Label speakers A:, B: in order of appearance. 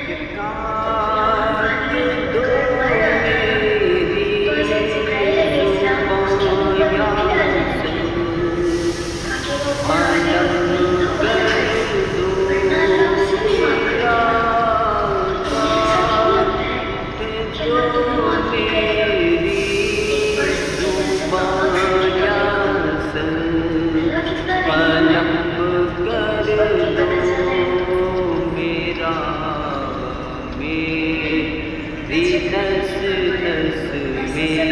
A: काट दो मेरी जुबां से, मालूम कर दो मेरा, काट दो मेरी जुबां से, मालूम कर दो मेरा, मेरी नस नस में